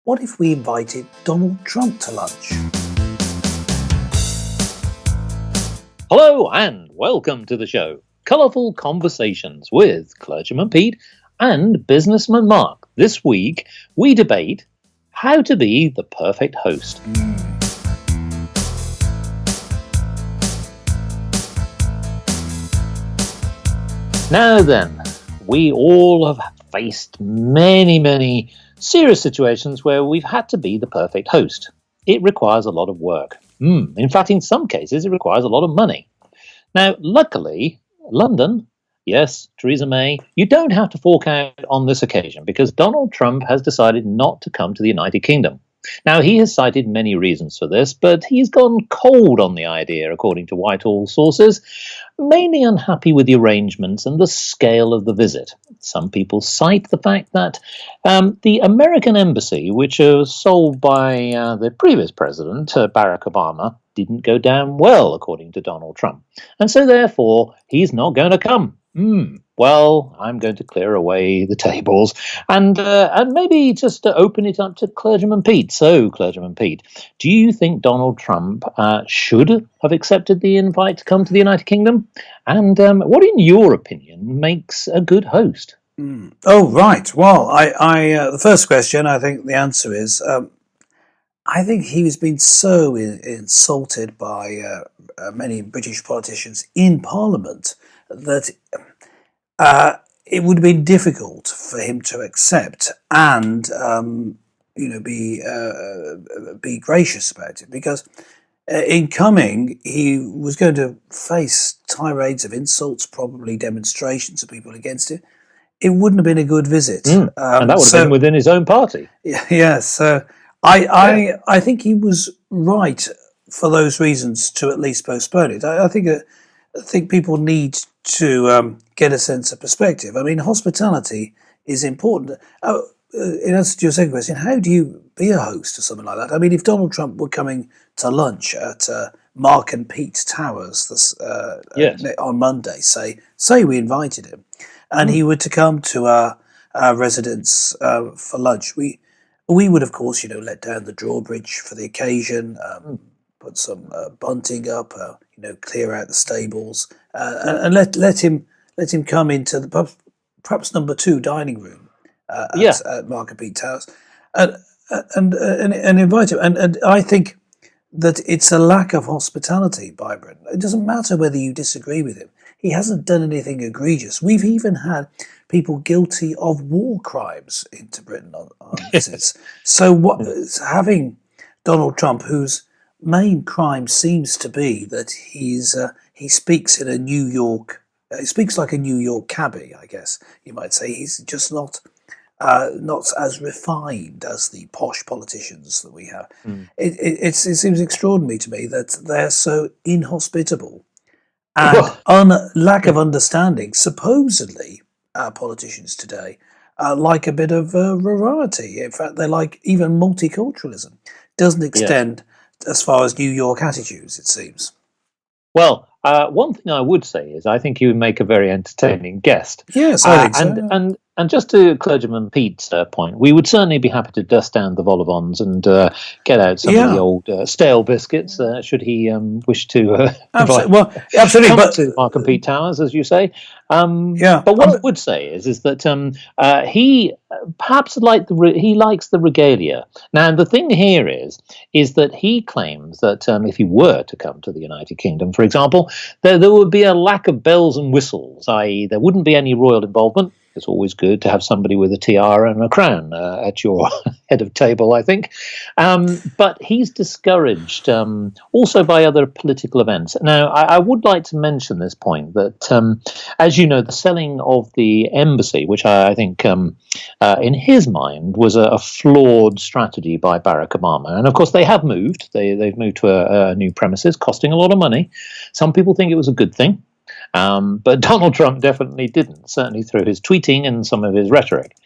What if we invited Donald Trump to lunch? Hello and welcome to the show. Colourful Conversations with Clergyman Pete and Businessman Mark. This week we debate how to be the perfect host. Now then, we all have faced many serious situations where we've had to be the perfect host. It requires a lot of work. In fact, in some cases, it requires a lot of money. Now, luckily, London, yes, Theresa May, you don't have to fork out on this occasion because Donald Trump has decided not to come to the United Kingdom. Now, he has cited many reasons for this, but he's gone cold on the idea, according to Whitehall sources, mainly unhappy with the arrangements and the scale of the visit. Some people cite the fact that the American embassy, which was sold by the previous president, Barack Obama, didn't go down well, according to Donald Trump. And so, therefore, he's not going to come. Well, I'm going to clear away the tables and maybe just open it up to Clergyman Pete. So, Clergyman Pete, do you think Donald Trump should have accepted the invite to come to the United Kingdom? And what, in your opinion, makes a good host? Oh, right. Well, the first question, I think the answer is, I think he was being so insulted by many British politicians in Parliament that it would have been difficult for him to accept and be gracious about it, because in coming he was going to face tirades of insults, probably demonstrations of people against it. It wouldn't have been a good visit, and that would have been within his own party. Yes, I think he was right for those reasons to at least postpone it. I think people need to get a sense of perspective. I mean, hospitality is important. In answer to your second question, how do you be a host or something like that? I mean, if Donald Trump were coming to lunch at Mark and Pete Towers on Monday, say we invited him, and he were to come to our residence for lunch, we would, of course, let down the drawbridge for the occasion, put some bunting up, clear out the stables, and let him come into the perhaps number 2 dining room at Mark and Pete Towers, and invite him. And I think that it's a lack of hospitality by Britain. It doesn't matter whether you disagree with him. He hasn't done anything egregious. We've even had people guilty of war crimes into Britain on visits. So having Donald Trump, whose main crime seems to be that he speaks in a New York, he speaks like a New York cabbie, I guess you might say. He's just not as refined as the posh politicians that we have. It seems extraordinary to me that they're so inhospitable and lack of understanding. Supposedly, our politicians today like a bit of variety. In fact, they like even multiculturalism. Doesn't extend as far as New York attitudes, it seems. Well, one thing I would say is I think you would make a very entertaining guest. Yes, I think so. And just to Clergyman Pete's point, we would certainly be happy to dust down the vol au vents and get out some of the old stale biscuits, should he wish to absolutely. Come to Mark and Pete Towers, as you say. But what I would say is that he perhaps he likes the regalia. Now, the thing here is that he claims that if he were to come to the United Kingdom, for example, there would be a lack of bells and whistles, i.e. there wouldn't be any royal involvement. It's always good to have somebody with a tiara and a crown at your head of table, I think. But he's discouraged also by other political events. Now, I would like to mention this point that, as you know, the selling of the embassy, which I think in his mind was a flawed strategy by Barack Obama. And of course, they have moved. They've moved to a new premises, costing a lot of money. Some people think it was a good thing. But Donald Trump definitely didn't, certainly through his tweeting and some of his rhetoric.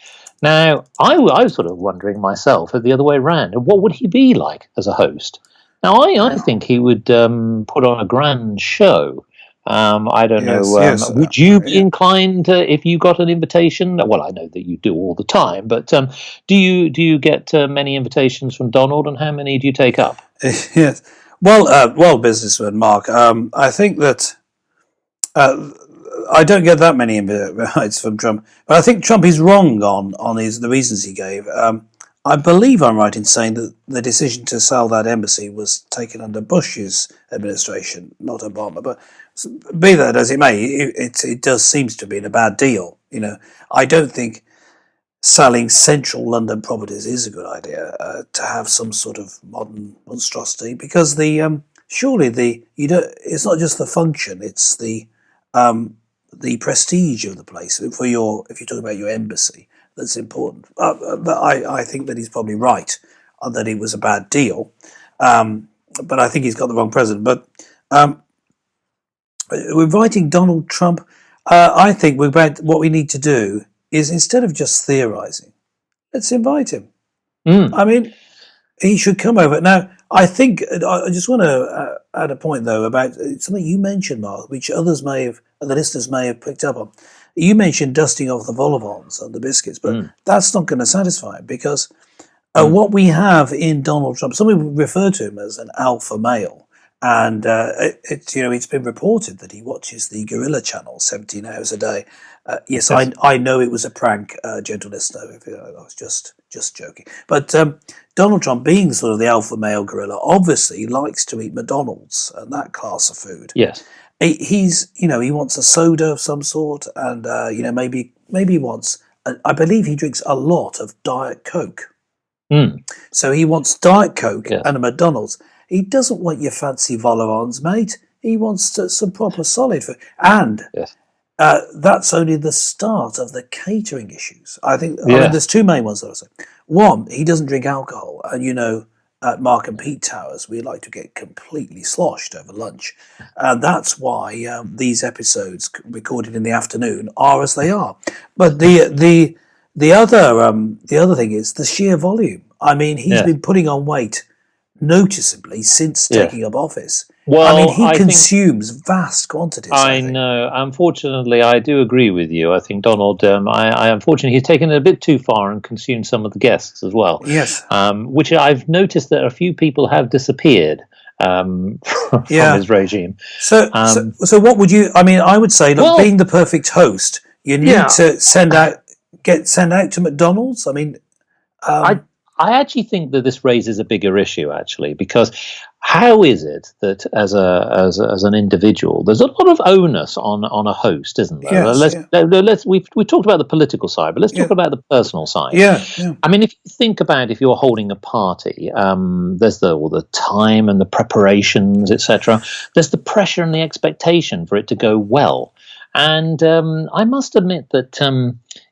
Now, I was sort of wondering myself the other way around, what would he be like as a host? Now, I think he would put on a grand show. I don't Yes, know. yes, Would you be yeah. inclined if you got an invitation? Well, I know that you do all the time, but do you get many invitations from Donald, and how many do you take up? Yes. Well, businessman Mark. I think that uh, I don't get that many invites from Trump, but I think Trump is wrong on the reasons he gave. I believe I'm right in saying that the decision to sell that embassy was taken under Bush's administration, not Obama. But be that as it may, it does seems to have been a bad deal. I don't think selling central London properties is a good idea to have some sort of modern monstrosity because surely it's not just the function, it's the prestige of the place for your if you talk about your embassy that's important. But I think that he's probably right that it was a bad deal, but I think he's got the wrong president. But um, we're inviting Donald Trump. I think what we need to do is instead of just theorizing, let's invite him. Mm, I mean, he should come over. Now, I think I just want to add a point though about something you mentioned, Mark, which the listeners may have picked up on. You mentioned dusting off the vol au and the biscuits, but mm, that's not going to satisfy him because mm. what we have in Donald Trump, some people refer to him as an alpha male, and it's been reported that he watches the Gorilla Channel 17 hours a day. Yes, Yes. I know it was a prank, gentle listener. I was just joking, but Donald Trump, being sort of the alpha male gorilla, obviously likes to eat McDonald's and that class of food. Yes. He wants a soda of some sort, and maybe he wants. I believe he drinks a lot of Diet Coke. Mm, So he wants Diet Coke yes. and a McDonald's. He doesn't want your fancy vol-au-vents, mate. He wants some proper solid food. And Yes. that's only the start of the catering issues. I mean, Yeah. there's two main ones that I say. One, he doesn't drink alcohol. And, at Mark and Pete Towers, we like to get completely sloshed over lunch. And that's why these episodes recorded in the afternoon are as they are. But the other thing is the sheer volume. I mean, he's Yes. been putting on weight noticeably since Yes. taking up office. I mean, Well, he I think consumes vast quantities, I I think. know. Unfortunately, I do agree with you. I think Donald. I unfortunately he's taken it a bit too far and consumed some of the guests as well, Yes. which I've noticed that a few people have disappeared from Yeah. his regime. So, so, Um, so what would you? I mean, I would say, look, well, being the perfect host, you need yeah, to send out to McDonald's. I mean, I um, I actually think that this raises a bigger issue actually because how is it that as an individual there's a lot of onus on a host, isn't there? yes, Let's yeah, let's we talked about the political side, but let's yeah, talk about the personal side. yeah, yeah, I mean, if you think about if you're holding a party, there's all the time and the preparations, etc. There's the pressure and the expectation for it to go well, and I must admit that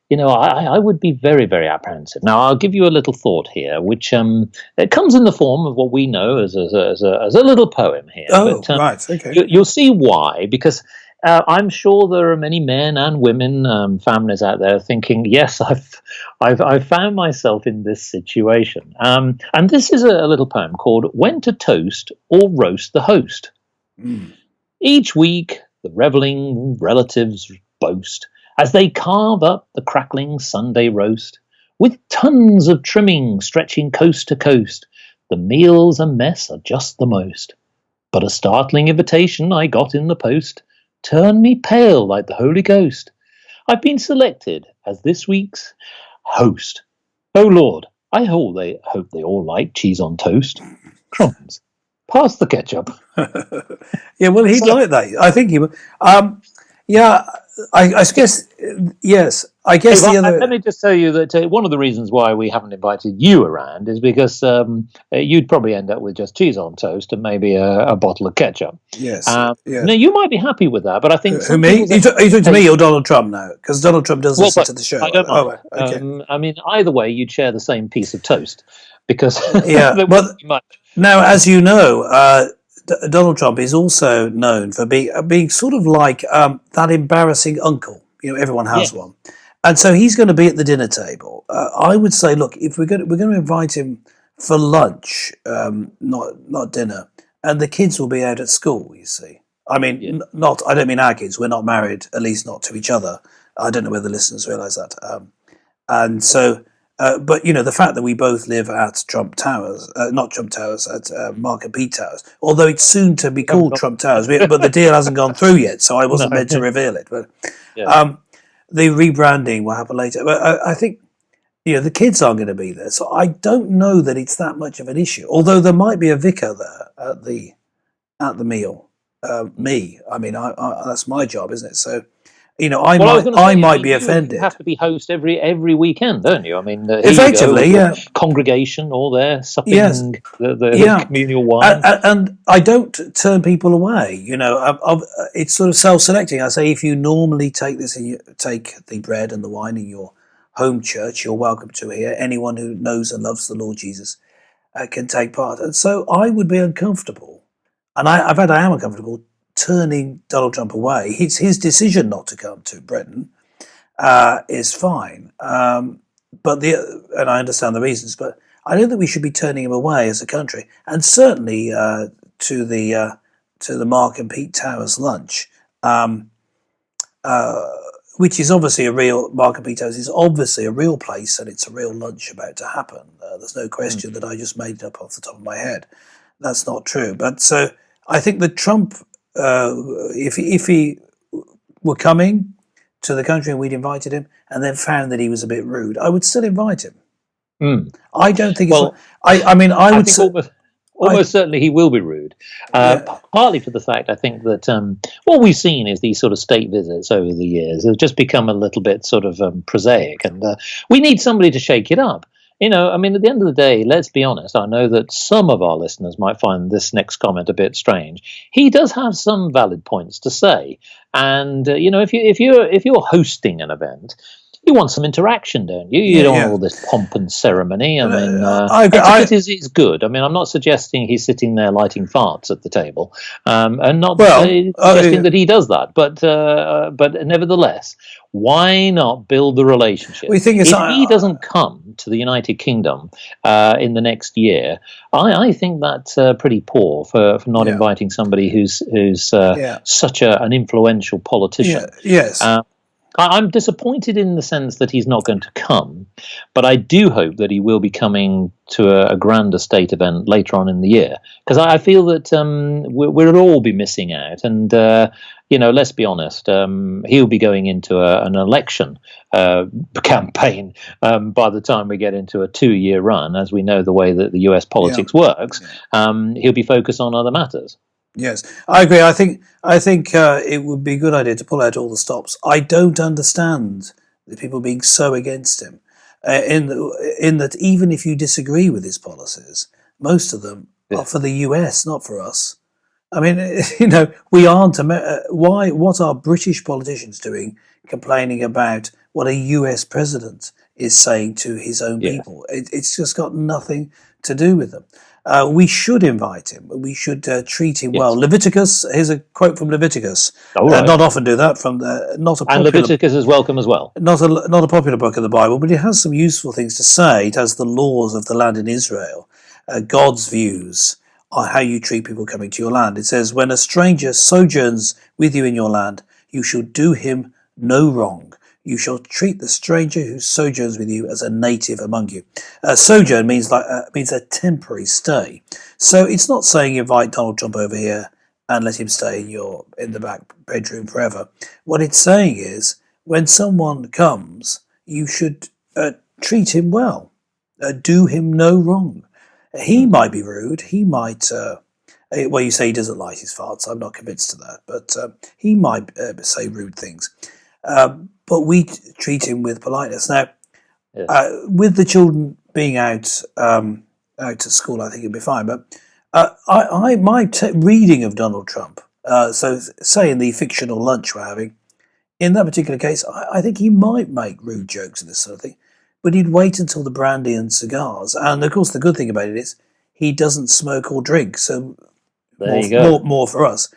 I would be very, very apprehensive. Now, I'll give you a little thought here, which it comes in the form of what we know as a little poem here, Oh, but right, okay. you'll see why because. I'm sure there are many men and women, families out there thinking, "Yes, I've found myself in this situation." And this is a little poem called "When to Toast or Roast the Host." Mm. Each week, the reveling relatives boast as they carve up the crackling Sunday roast with tons of trimming stretching coast to coast. The meals a mess are just the most. But a startling invitation I got in the post turned me pale like the Holy Ghost. I've been selected as this week's host. Oh Lord, I hope they all like cheese on toast. Crumbs. Pass the ketchup. Yeah, well, he'd So, like that. I think he would. Yeah, I guess yes. I guess if the let other. me just tell you that one of the reasons why we haven't invited you around is because you'd probably end up with just cheese on toast and maybe a bottle of ketchup. Yes, Now, yes. you might be happy with that, but I think Who some me? people's Are you talking to me expectations. or Donald Trump now? Because Donald Trump does Well, listen but to the show. I don't Oh, mind. right, okay. I mean, either way, you'd share the same piece of toast because Yeah, there but wouldn't be much. now, as you know, Donald Trump is also known for being sort of like that embarrassing uncle. Everyone has Yes. one, and so he's going to be at the dinner table. I would say, look, if we're going to invite him for lunch, not dinner, and the kids will be out at school. You see, I mean, Yeah. not. I don't mean our kids. We're not married, at least not to each other. I don't know whether listeners realise that. And so, but the fact that we both live at Trump Towers, not Trump Towers, at Mark and Pete Towers, although it's soon to be We haven't called got Trump Towers, but the deal hasn't gone through yet, so I no. wasn't meant to reveal it. But Yeah. the rebranding will happen later. But I think the kids aren't going to be there, so I don't know that it's that much of an issue. Although there might be a vicar there at the meal. Me, I mean, that's my job, isn't it? So, I Well, I was might going to I say, might be you have offended. to be host every weekend, don't you? I mean, here you go Effectively, with your yeah, congregation all there yes, supping the yeah, communal wine. and I don't turn people away. It's sort of self-selecting. I say if you normally take the bread and the wine in your home church, you're welcome to here. Anyone who knows and loves the Lord Jesus can take part. And so I would be uncomfortable, and I am uncomfortable turning Donald Trump away. It's his decision not to come to Britain is fine, but and I understand the reasons, but I don't think we should be turning him away as a country, and certainly to the uh, to the Mark and Pete Towers lunch. Um, uh, which is obviously a real Mark and Pete Towers is obviously a real place, and it's a real lunch about to happen. There's no Mm. question that I just made it up off the top of my head. That's not true. But so I think that Trump, if he were coming to the country and we'd invited him, and then found that he was a bit rude, I would still invite him. Mm. I don't think it's. Well, I mean, I I would think say. I almost certainly he will be rude. Yeah. Partly for the fact I think that what we've seen is these sort of state visits over the years have just become a little bit sort of prosaic, and we need somebody to shake it up. I mean, at the end of the day, let's be honest. I know that some of our listeners might find this next comment a bit strange. He does have some valid points to say, and if you're hosting an event, you want some interaction, don't you? You Yeah. don't want Yeah. all this pomp and ceremony. I mean, I agree. etiquette is good. I mean, I'm not suggesting he's sitting there lighting farts at the table, and not Well, suggesting that he does that. But nevertheless, why not build the relationship? we think it's. If he doesn't come to the United Kingdom in the next year, I think that's pretty poor for not Yeah. inviting somebody who's Yeah. such an influential politician. Yeah. Yes. I'm disappointed in the sense that he's not going to come, but I do hope that he will be coming to a grander state event later on in the year, because I feel that we'll all be missing out. And let's be honest, he'll be going into an election campaign by the time we get into a 2-year run, as we know the way that the US politics works. He'll be focused on other matters. Yes, I agree. I think it would be a good idea to pull out all the stops. I don't understand the people being so against him. In that, even if you disagree with his policies, most of them Yeah. are for the US, not for us. I mean, we aren't. Why? What are British politicians doing, complaining about what a US president is saying to his own Yeah. people? It's just got nothing to do with them. We should invite him. We should treat him well. Yes. Leviticus. Here's a quote from Leviticus. All right. Not often do that from not a And popular, Leviticus is welcome as well. not a popular book of the Bible, but it has some useful things to say. It has the laws of the land in Israel, God's views on how you treat people coming to your land. It says, "When a stranger sojourns with you in your land, you shall do him no wrong. You shall treat the stranger who sojourns with you as a native among you." Sojourn means a temporary stay. So it's not saying invite Donald Trump over here and let him stay in the back bedroom forever. What it's saying is, when someone comes, you should treat him well, do him no wrong. He might be rude. He might. Well, you say he doesn't like his farts. I'm not convinced of that, but he might say rude things. But we treat him with politeness. Now, Yes. with the children being out to school, I think it'll be fine. But my reading of Donald Trump, so say in the fictional lunch we're having, in that particular case, I think he might make rude jokes and this sort of thing, but he'd wait until the brandy and cigars. And of course, the good thing about it is he doesn't smoke or drink, so There you go. more for us.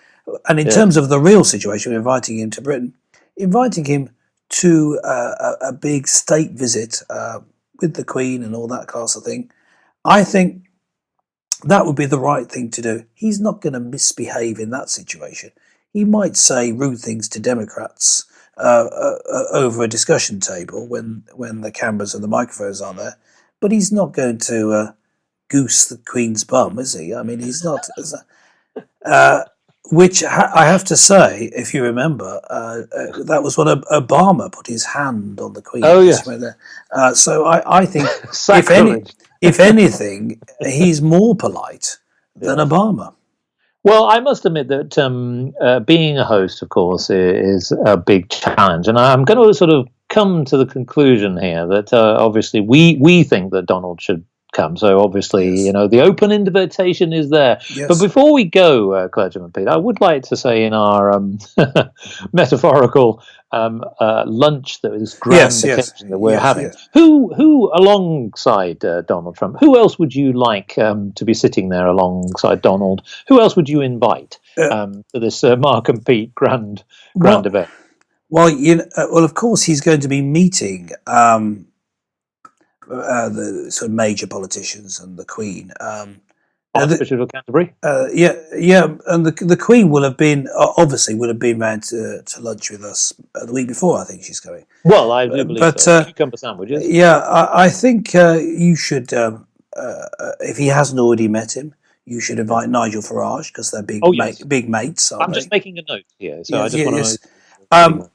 And in Yeah. terms of the real situation, inviting him to Britain, inviting him to a big state visit with the Queen and all that class of thing, I think that would be the right thing to do. He's not going to misbehave in that situation. he might say rude things to Democrats over a discussion table when the cameras and the microphones are there, but he's not going to goose the Queen's bum, is he? I mean, he's not. Which I have to say, if you remember, that was when Obama put his hand on the Queen. Oh, yes. So I think, if anything, he's more polite than Obama. Well, I must admit that being a host, of course, is a big challenge. And I'm going to sort of come to the conclusion here that obviously we think that Donald should come. So obviously, the open invitation is there. Yes. But before we go, Clergyman Pete, I would like to say in our metaphorical lunch that is grand occasion that we're having, who alongside Donald Trump, who else would you like to be sitting there alongside Donald? Who else would you invite to this Mark and Pete grand event? Well, of course, he's going to be meeting the sort of major politicians and the Queen. Archbishop of Canterbury. And the Queen will have been round to lunch with us the week before. I think she's going. Well, I do believe so. Cucumber sandwiches. Yeah, I think you should, if he hasn't already met him, you should invite Nigel Farage because they're big mates. I'm just making a note here, so I just want to know.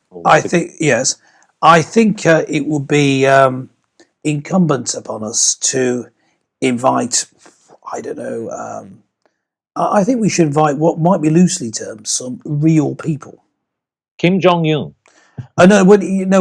I think it will be incumbent upon us to invite, I don't know, I think we should invite what might be loosely termed some real people. Kim Jong-un. Oh, no,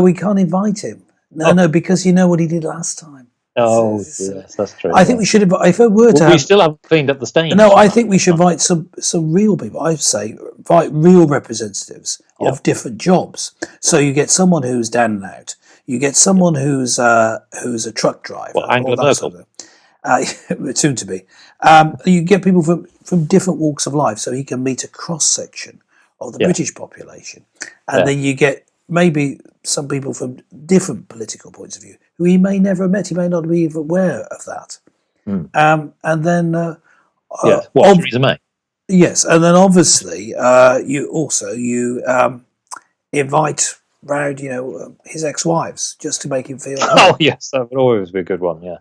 we can't invite him. No, because you know what he did last time. Oh, yes, that's true. I think we should invite, if it were to we still haven't cleaned up the stage. No, I think we should invite some real people. I'd say invite real representatives of different jobs. So you get someone who's down and out. You get someone who's a truck driver. Well, Angela Merkel. Soon to be. You get people from different walks of life, so he can meet a cross section of the British population, and then you get maybe some people from different political points of view who he may never have met. He may not be even aware of that. And then, Theresa May. Yes, and then obviously you invite round, his ex-wives, just to make him feel. Oh yes, that would always be a good one. Yeah,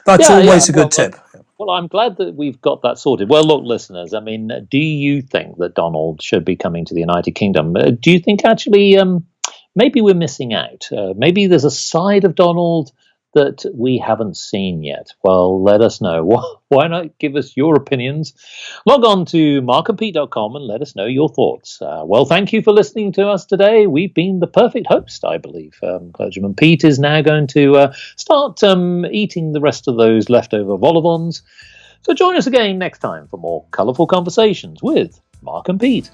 that's always a good tip. Well, I'm glad that we've got that sorted. Well, look, listeners, I mean, do you think that Donald should be coming to the United Kingdom? Do you think actually maybe we're missing out? Maybe there's a side of Donald that we haven't seen yet. Well, let us know. Why not give us your opinions? Log on to markandpete.com and let us know your thoughts. Well, thank you for listening to us today. We've been the perfect host, I believe. Clergyman Pete is now going to start eating the rest of those leftover vol au vents. So join us again next time for more colourful conversations with Mark and Pete.